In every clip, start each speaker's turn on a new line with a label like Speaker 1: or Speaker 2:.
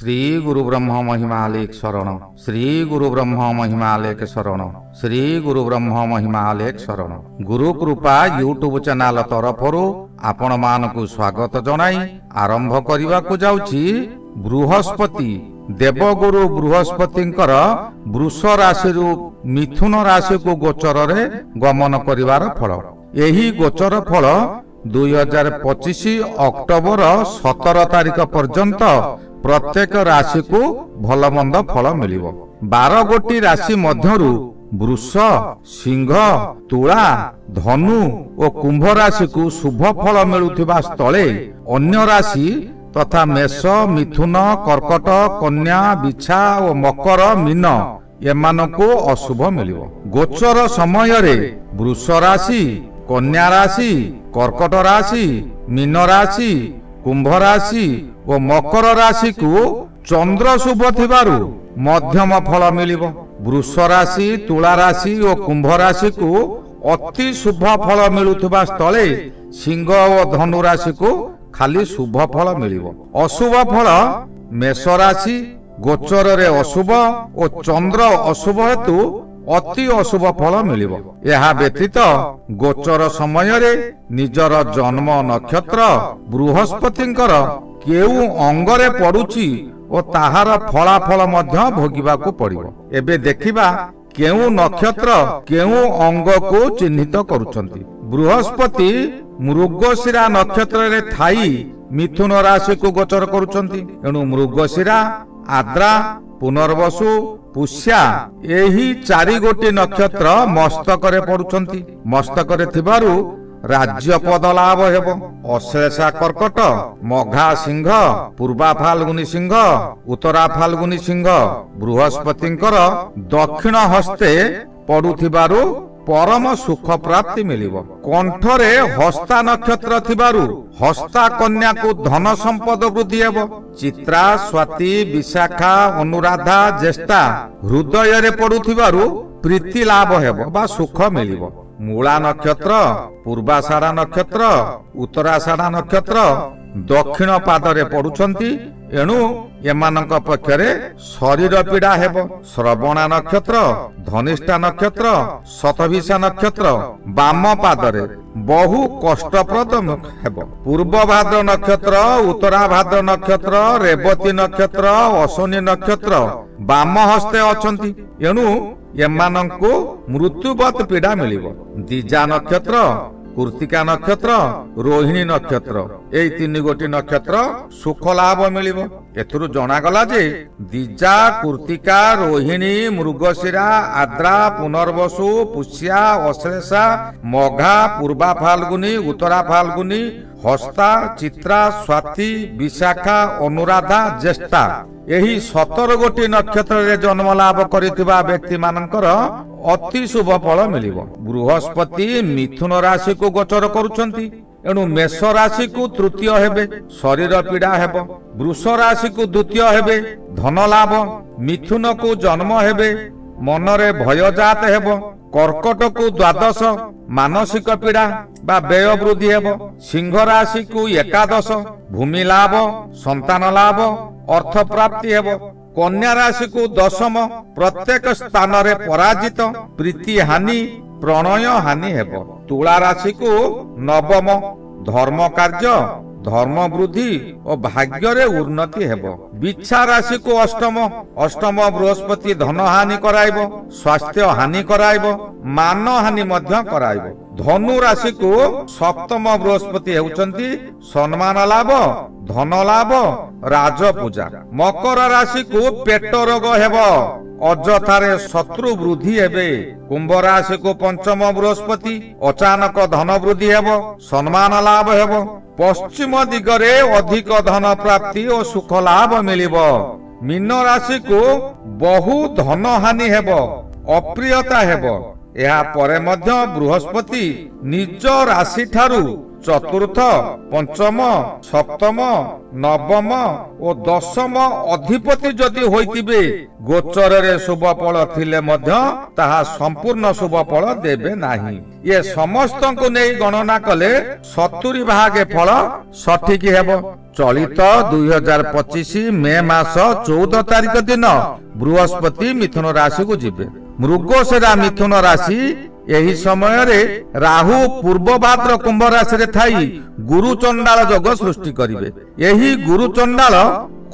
Speaker 1: श्री गुरु ब्रह्म महिमालेख शरण श्री गुरु ब्रह्म महिमालेख शरण श्री गुरु ब्रह्म महिमालेख शरण गुरु कृपा यूट्यूब चैनल तरफर आपण मानकु स्वागत जनाई आरंभ करने को जाउछि। बृहस्पति देवगुरु बृहस्पतिंकर वृष राशि मिथुन राशि को गोचर रे गमन करिवार फल। एही गोचर फल 2025 अक्टोबर 17 तारिख पर्यंत प्रत्येक राशि को भल मंद फल मिलिबो। 12 गोटी राशि मध्यरु वृष, सिंह, तुला, धनु और कुंभ राशि को शुभ फल मिलुथिबा स्थले अन्य राशि तथा मेष, मिथुन, कर्कट, कन्या, बिछा और मकर, मीन एमानको अशुभ मिलिबो। गोचर समय रे वृष राशि, कन्या राशि, कर्कट राशि, मीन राशि, कुंभ राशि और मकर राशि को चंद्र शुभ थिबारु मध्यम फल मिलिबो। वृष राशि, तुला राशि और कुंभ राशि को अति शुभ फल मिलुथिबा स्थले सिंह और धनु राशि को खाली शुभ फल मिलिबो। अशुभ फल मेष राशि गोचर रे अशुभ और चंद्र अशुभ हेतु अति अशुभ फल मिलिबो। यह व्यतीत गोचर समय रे निजर जन्म नक्षत्र बृहस्पतिंकर केउ अंगरे पड़ुछि और ताहार फलाफल मध्य भोगिबाकू पड़िबो। एबे देखिबा केउ नक्षत्र केउ अंग को चिन्हित करूछंती। बृहस्पति मृगशिरा नक्षत्र रे थाई मिथुन राशि को गोचर करूछंती। एणु मृगशिरा, आद्रा, पुनर्वसु, पुष्या एही 4 गोटी नक्षत्र मस्तक रे पड़ुछंती। मस्तक रे थिबारु राज्य पद लाभ हेबो। अश्लेषा कर्कट, मघा सिंह, पूर्वा फाल्गुनी सिंह, उत्तरा फाल्गुनी सिंह बृहस्पतिंकर दक्षिण हस्ते पड़ुथिबारु परम सुख प्राप्ति मिलिबो। कंठरे हस्ता नक्षत्र थिबारु हस्ता कन्या को धन संपद वृद्धि हेबो। चित्रा, स्वाति, विशाखा, अनुराधा, ज्येष्ठा हृदय रे पड़ुथिबारु प्रीति लाभ हेबो बा सुख मिलिबो। मूला नक्षत्र, पूर्वाषाढ़ा नक्षत्र, उत्तराषाढ़ा नक्षत्र दक्षिण पादरे पड़ुछंती। एणु एमानक पक्षरे शरीर पीड़ा हेबो। श्रवणा नक्षत्र, धनिष्ठा नक्षत्र, शतभिषा नक्षत्र वाम पादरे बहु कष्टप्रद हेबो। पूर्व भाद्र नक्षत्र, उत्तरा भाद्र नक्षत्र, रेवती नक्षत्र, अश्विनी नक्षत्र वाम हस्ते अछंती। एणु एमानंकु मृत्युवत पीड़ा मिलिबो। दीजा नक्षत्र, कृतिका नक्षत्र, रोहिणी नक्षत्र ए 3 गोटी नक्षत्र सुख लाभ मिलिबो। एथुरु जणा गला जे दीजा, कृतिका, रोहिणी, मृगशिरा, आद्रा, पुनर्वसु, पुष्या, अश्लेषा, मघा, पूर्वा फाल्गुनी, उत्तरा फाल्गुनी, हस्ता, चित्रा, स्वाति, विशाखा, अनुराधा, ज्येष्ठा एही 17 गोटी नक्षत्र रे जन्म लाभ करिथिबा व्यक्ति मानकर अति शुभ फल मिलिबो। बृहस्पति मिथुन राशि को गोचर करूछंती। एणु मेष राशि को तृतीय हेबे, शरीर पीड़ा हेबो। वृष राशि को द्वितीय हेबे, धन लाभ। मिथुन को जन्म हेबे, मनरे भय जात हेबो। कर्कट को द्वादश, मानसिक पीड़ा बा व्यय वृद्धि हेबो। सिंह राशि को एकादश, भूमि लाभ, संतान लाभ, अर्थ प्राप्ति हेबो। कन्या राशि को दशम, प्रत्येक स्थान रे पराजित, प्रीति हानि, प्रणय हानि हेबो। तुला राशि को नवम, धर्म कार्य, धर्म वृद्धि और भाग्य रे उन्नति हेबो। बिच्छा राशि को अष्टम, अष्टम बृहस्पति धन हानि कराइबो, स्वास्थ्य हानि कराइबो, मान हानि मध्य कराइबो। धनु राशि को सप्तम बृहस्पति हेउचंती सम्मान लाभ, धन लाभ, राज पूजा। मकर राशि को पेट रोग हेबो, अजथारे शत्रु वृद्धि हेबे। कुंभ राशि को पंचम बृहस्पति अचानक धन वृद्धि हेबो, सम्मान लाभ हेबो। पश्चिम दिगरे अधिक धन प्राप्ति और सुख लाभ मिलिबो। मीन राशि को बहु धन हानि हेबो, अप्रियता हेबो। ଏହା ପରେ ମଧ୍ୟ ବୃହସ୍ପତି ନିଜ ରାଶି ଠାରୁ चतुर्थ पंचम सप्तम नवम और दशम अधिपति जदि होइतिबे गोचर रे शुभ फल थिले मध्य ताहा संपूर्ण शुभ फल देबे नाही। ये समस्त को नहीं गणना कले 70 भागे फल सठिक हेबो। चलित 2025 मे मास 14 तारिख दिन बृहस्पति मिथुन राशि को जिबे। मृगशिरा मिथुन राशि यही समय रे राहु पूर्व भाद्र कुंभ राशि रे थाई गुरु चंडाल योग सृष्टि करिवे। यही गुरु चंडाल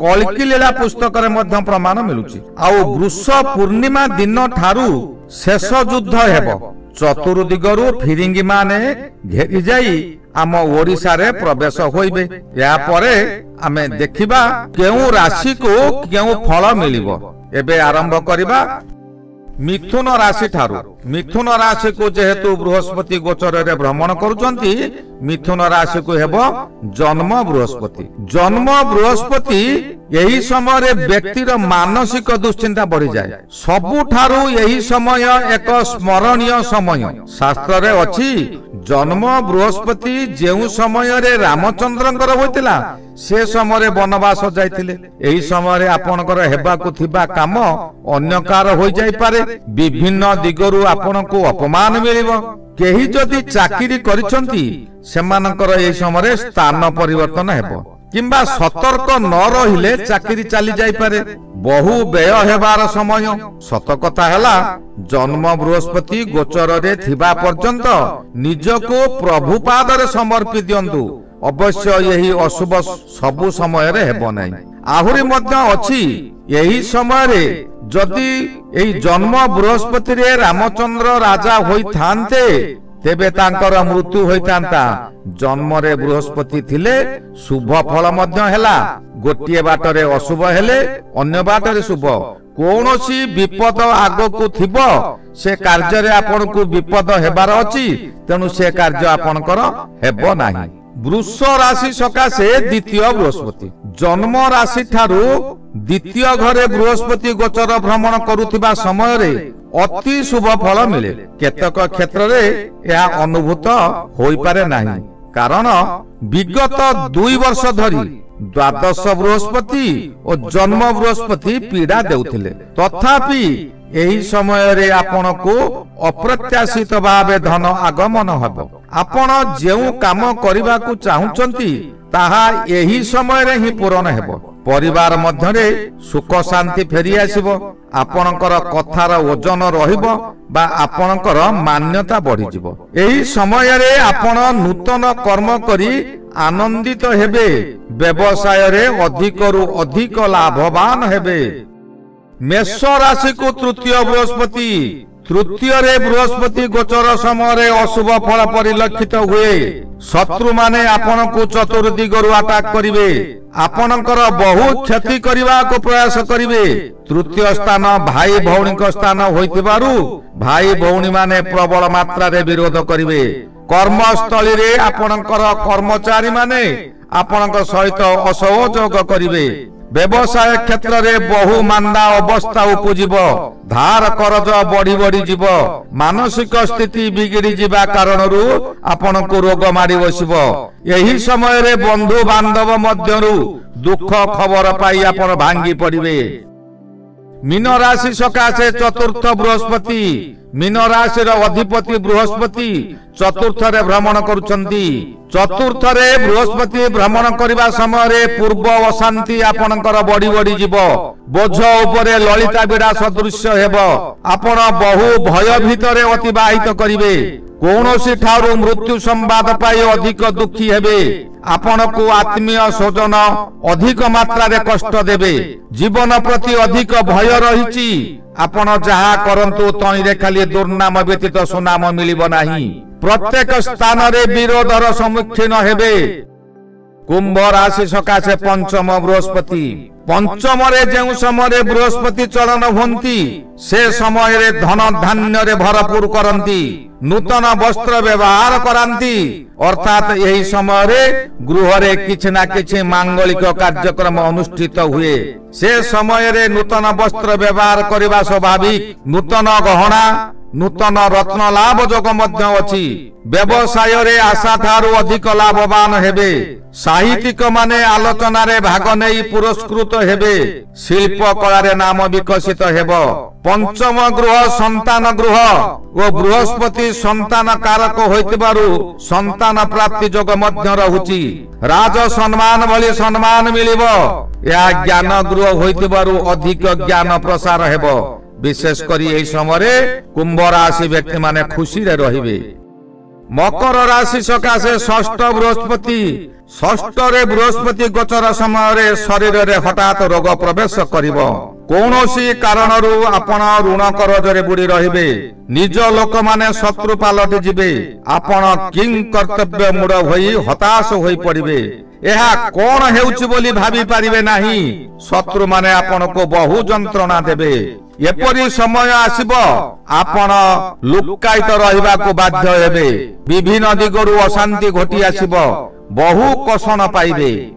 Speaker 1: कल्की लीला पुस्तक रे मध्य प्रमाण मिलुची। आउ वृष पूर्णिमा दिन ठारू शेष युद्ध हेबो। चतुर्दिगरु फिरिंगी माने घेरी जाई आम ओडिशा रे प्रवेश होइबे। या परे आमे देखिबा केउ राशि को केउ फल मिलिबो। एबे आरंभ करिबा मिथुन राशि ठारू। मिथुन राशि को जेहेतु बृहस्पति गोचर रे भ्रमण करुचंती मिथुन राशि को हेबो जन्म बृहस्पति। जन्म बृहस्पति यही समय रे व्यक्तिर मानसिक दुश्चिंता बढ़ी जाए। सबुठारू यही समय एक स्मरणीय समय। शास्त्र रे अछि जन्म बृहस्पति जेउ समय रे रामचंद्रंकर होइतिला से समय रे वनवास जाइतिले। एही समय रे आपनकर हेबाकु थिबा काम अन्यकार होई जाई पारे। विभिन्न दिगरु आपनको अपमान मिलिबो। केही जदि चाकरी करिसंती सेमानकर एही समय रे स्थान परिवर्तन हेबो किंबा सतर्क न रहिले चाकरी चली जाई पारे। बहु व्यय हेबार समय। सत कथा हेला जन्म बृहस्पति गोचर रे थिबा पर्यंत निजको प्रभुपाद रे समर्पित दियंतु। अवश्य यही अशुभ सबु समय रे हेबो नै। आहुरी मध्य अछि यही समय रे जदि एही जन्म बृहस्पति रे रामचंद्र राजा होई थांते तेबे तांकर मृत्यु होइतांता। जन्म रे बृहस्पति थिले शुभ फल मध्य हेला। गोटिए बाटरे अशुभ हेले अन्य बाटरे शुभ। कोनोसी विपद आगको थिबो से कार्य रे आपनको विपद हेबार अछि तेनु से कार्य आपनकर हेबो नाही। वृष राशि सकाशे द्वितीय बृहस्पति। जन्म राशि ठारू द्वितीय घरे बृहस्पति गोचर भ्रमण करुथिबा समय रे अति शुभ फल मिले। केतक क्षेत्र रे यह अनुभूत होई पारे नाही कारण विगत 2 वर्ष धरी द्वादश बृहस्पति और जन्म बृहस्पति पीड़ा देउथिले। तथापि एही समय रे आपनको अप्रत्याशित भावे धन आगमन हबो। आपण जेउ काम करिबा को चाहुचंती ताहा एही समय रे ही पूर्ण हेबो। परिवार मध्य रे सुख शांति फेरी आसीबो। आपणकर कथार ओजन रहिबो बा आपणकर मान्यता बढ़ी जिवो। एही समय रे आपण नूतन कर्म करी आनंदित हेबे। व्यवसाय रे अधिकरु अधिक लाभवान हेबे। मेष राशि को तृतीय बृहस्पति। तृतीय रे बृहस्पति गोचर समय रे अशुभ फल परिलक्षित हुए। शत्रु माने आपण को चतुर्दिगरु अटैक करिवे। आपणकर बहु क्षति करबा को प्रयास करिवे। तृतीय स्थान भाई भौणी को स्थान होइतिबारु भाई भौणी माने प्रबल मात्रा रे विरोध करिवे। कर्मस्थली रे आपणकर कर्मचारी माने आपणक सहित असहयोग करिवे। व्यवसाय क्षेत्र रे बहु मांदा अवस्था उपजिब। धार करज बढ़ी बढ़ी जीव। मानसिक स्थिति बिगिड़ी जीवा कारणरू आपण को रोग मारी बसिब। यही समय रे बंधु बांधव मध्यरु दुख खबर पाई आपण भांगी पड़िबे। मीन राशि सकाशे चतुर्थ बृहस्पति। मीन राशि अधिपति बृहस्पति चतुर्थ रे भ्रमण करुचंती। चतुर्थ रे बृहस्पति भ्रमण करिबा समय रे पूर्व अशांति आपणकर बढ़ी बढ़ी जीव। बोझ उपरे ललिता बिड़ा सदृश्य हेबो। आपण बहु भय भितरे अतिबाहित करिवे। कौनसी ठारू मृत्यु संवाद पाई अधिक दुखी हेबे। आपण को आत्मीय स्वजन अधिक मात्रा रे कष्ट देबे। जीवन प्रति अधिक भय रहिछि। आपण जहा करंतु तई रे खाली दुर्नाम व्यतीत सुनाम मिलिबो नाही। प्रत्येक स्थान रे विरोधर सम्मुखीन हेबे। कुंभ राशि सकाशे पंचम बृहस्पति। पंचम रे जेउ समय रे बृहस्पति चलन होंती से समय रे धन धान्य रे भरपूर करंती। नूतन वस्त्र व्यवहार करांती। अर्थात यही समय रे गृह रे किछि ना किछि मांगलिक कार्यक्रम अनुष्ठित हुए। से समय रे नूतन वस्त्र व्यवहार करिबा स्वाभाविक। नूतन गहना नूतन रत्न लाभ जोग मध्य अछि व्यवसाय रे आशा ठारू अधिक लाभवान हेबे साहित्यिक माने आलोचना रे भाग नेई पुरस्कृत हेबे शिल्प कला रे नाम विकसित हेबो पंचम गृह संतान गृह ओ बृहस्पति संतान कारक होइतिबारु संतान प्राप्ति जोग मध्य रहुची राज सम्मान भली सम्मान मिलिबो या ज्ञान गृह होइतिबारु अधिक ज्ञान प्रसार हेबो विशेष करी एई समय कुंभ राशि व्यक्ति माने खुशी रे रहिबे मकर राशि सकाशे षष्ठ बृहस्पति षष्ठ रे बृहस्पति गोचर समय रे शरीर रे हठात रोग प्रवेश करिवो कौनसी कारणरू आपण ऋण करज रे बुड़ी रहिबे निज लोक माने शत्रु पालटि जिबे आपण किंग कर्तव्य मूड होई हताश होई पड़िबे एहा कोन हेउछि बोली भाबी पारिबे नाही शत्रु माने आपण को बहु जंत्रणा देबे एपरि समय आसीबो आपण लुकायित रहिबा को बाध्य हेबे विभिन्न दिगरु अशांति घटी आसीबो बहु कषण पाइबे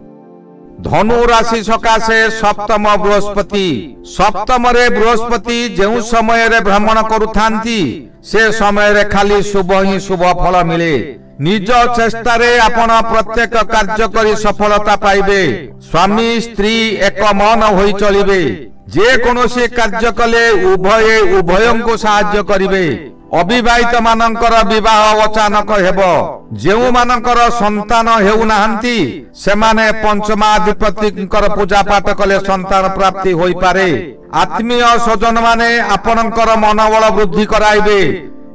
Speaker 1: धनु राशि सकाशे सप्तम बृहस्पति सप्तम रे बृहस्पति जेउ समय रे भ्रमण करुथांती से समय रे खाली शुभ ही शुभ फल मिले निज चेष्टा रे आपण प्रत्येक कार्य करी सफलता पाइबे स्वामी स्त्री एक मन होई चलिबे जे कोनोसी कार्य कले उभयं को सहाय्य करिवे अविवाहित मानकर विवाह अचानक हेबो जेउ मानकर संतान हेउ नाहंती सेमाने पंचमाधिपतिकर पूजा पाठ कले संतान प्राप्ति होई पारे आत्मीय स्वजन माने आपनकर मनोबल वृद्धि कराइबे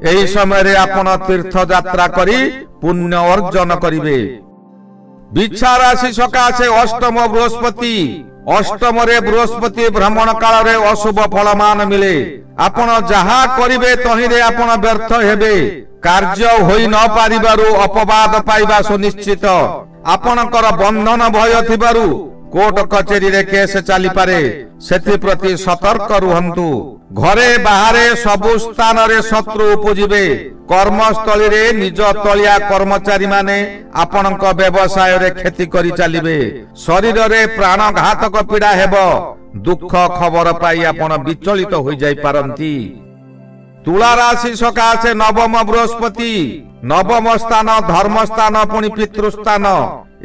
Speaker 1: एही समय रे आपण तीर्थ यात्रा करी पुण्य अर्जन करिवे बिच्छा राशि सकाशे अष्टम बृहस्पति अष्टम रे बृहस्पति भ्रमण काल रे अशुभ फलमान मिले आपण जहा करिवे तहि रे आपण व्यर्थ हेबे कार्य होई न पारिबारु अपवाद पाइबा सुनिश्चित आपणकर बंधन भय थिबारु कोर्ट कचेरी रे केस चली पारे सेति प्रति सतर्क रुहंतु घरे बाहरे सबु स्थान रे शत्रु उपजिबे कर्मस्थली रे निज तलिया कर्मचारी माने आपणक व्यवसाय रे खेती करी चलिबे शरीर रे प्राणघातक पीड़ा हेबो दुख खबर पाई आपण विचलित होई जाई पारंती तुला राशि सकाशे नवम बृहस्पति नवम स्थान धर्म स्थान पुनि पितृ स्थान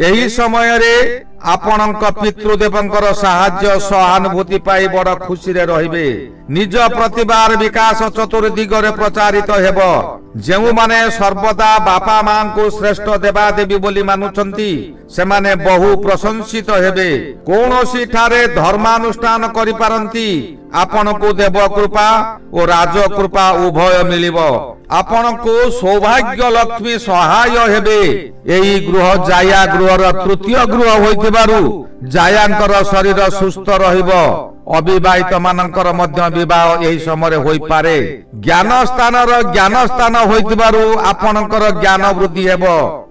Speaker 1: एही समय रे आपणक पितृदेवंकर साहाय्य सहानुभूति पाई बड़ खुशी रे रहिबे निज प्रतिभार विकास चतुर्दिग रे प्रचारित हेबो जेउ माने सर्वदा बापा मां को श्रेष्ठ देवा देवी बोली मानुचंती सेमाने बहु प्रशंसित हेबे कोनोसी ठारे धर्मानुष्ठान करि पारंती आपण को देव कृपा और राज कृपा उभय मिलिबो आपण को सौभाग्य लक्ष्मी सहाय हेबे एही गृह जाया गृहर तृतीय गृह होइतिबारु जायांकर शरीर सुस्थ रहिबो अविवाहित मानकर मध्य विवाह एही समय होई पारे ज्ञान स्थान होइतिबारु आपणकर ज्ञान वृद्धि हेबो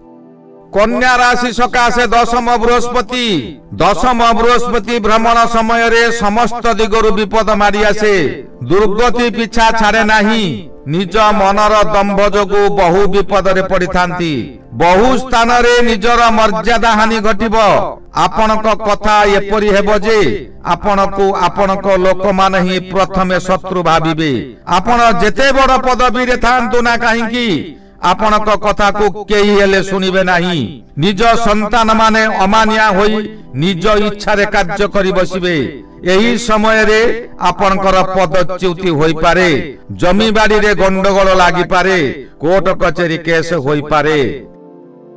Speaker 1: कन्या राशि सकाशे दशम बृहस्पति भ्रमण समय रे समस्त दिगरु विपद मारी आसे दुर्गति पिछा छाड़े नाही निज मनर दंभ जोगु बहु विपद रे पड़िथांती बहु स्थान रे निजर मर्यादा हानि घटिबो आपणक कथा एपरि हेबो जे आपणक लोक मान ही प्रथमे शत्रु भाबिबे आपण जेते बड़ पदवी रे थांतु ना काहेकि आपणक कथा को केही हेले सुनिबे नाही निज संतान माने अमानिया होई निज इच्छा रे कार्य करि बसिबे एही समय रे आपणकर पदच्युति होई पारे जमी बाड़ी रे गंडगोल लागि पारे कोर्ट कचेरी केस होई पारे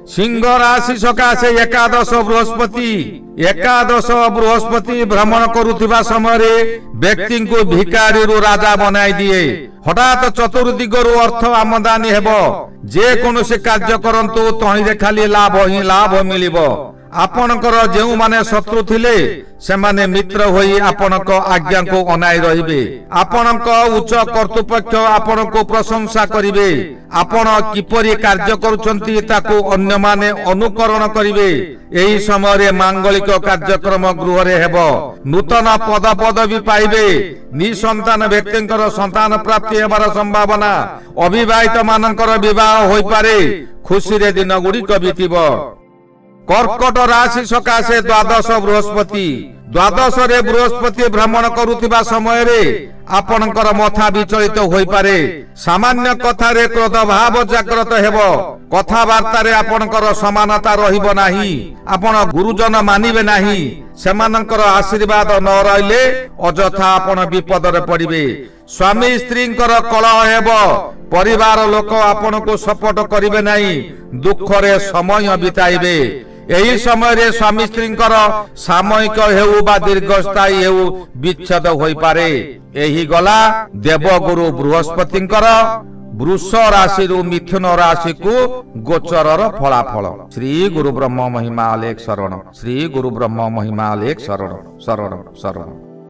Speaker 1: सिंह राशि सकाशे एकादश बृहस्पति भ्रमण करुथिबा समय रे व्यक्ति को भिखारी रु राजा बनाई दिए हठात चतुर्दिगरु अर्थ आमदानी हेबो जे कोनोसी कार्य करंतु तहि रे खाली लाभ ही लाभ मिलिबो आपणकर जेउ माने शत्रु थिले सेमाने मित्र होई आपणक आज्ञा को अनाई रहिबे आपणक उच्च कर्तृपक्ष आपणको प्रशंसा करिवे आपण किपरि कार्य करूचंती ताको अन्य माने अनुकरण करिवे एही समय रे मांगलिक कार्यक्रम गृह रे हेबो नूतन पदवी पाइबे निसंतान व्यक्तिंकर संतान प्राप्ति हेबार संभावना अविवाहित मानकर विवाह होई पारे खुशी रे दिन गुडी कबितिबो कर्कट राशि सकाशे द्वादश रे बृहस्पति भ्रमण करुथिबा समय रे ଆପଣଙ୍କର ମଥା ବିଚଳିତ ହୋଇପାରେ। ସାମାନ୍ୟ କଥାରେ କ୍ରୋଧ ଭାବ ଜାଗ୍ରତ ହେବ। କଥାବାର୍ତ୍ତାରେ ଆପଣଙ୍କର ସମାନତା ରହିବ ନାହିଁ। ଆପଣ ଗୁରୁଜନ ମାନିବେ ନାହିଁ। ସେମାନଙ୍କର ଆଶୀର୍ବାଦ ନ ରହିଲେ ଅଯଥା ଆପଣ ବିପଦରେ ପଡ଼ିବେ। ସ୍ୱାମୀ ସ୍ତ୍ରୀଙ୍କର କଳହ ହେବ। ପରିବାର ଲୋକ ଆପଣଙ୍କୁ ସପୋର୍ଟ କରିବେ ନାହିଁ। ଦୁଃଖରେ ସମୟ ବିତାଇବେ। ଏହି ସମୟରେ ସ୍ୱାମୀ ସ୍ତ୍ରୀଙ୍କର ସାମୟିକ ହେଉ ବା ଦୀର୍ଘସ୍ଥାୟୀ ହେଉ ବିଚ୍ଛେଦ ହୋଇପାରେ। ଏହି ଗଲା ଦେବଗୁରୁ ବୃହସ୍ପତିଙ୍କର ବୃଷ ରାଶିରୁ ମିଥୁନ ରାଶିକୁ ଗୋଚରର ଫଳାଫଳ। ଶ୍ରୀ ଗୁରୁ ବ୍ରହ୍ମ ମହିମା ଅଲେଖ ଶରଣ। ଶ୍ରୀ ଗୁରୁ ବ୍ରହ୍ମ ମହିମା ଅଲେଖ ଶରଣ ଶରଣ ଶରଣ।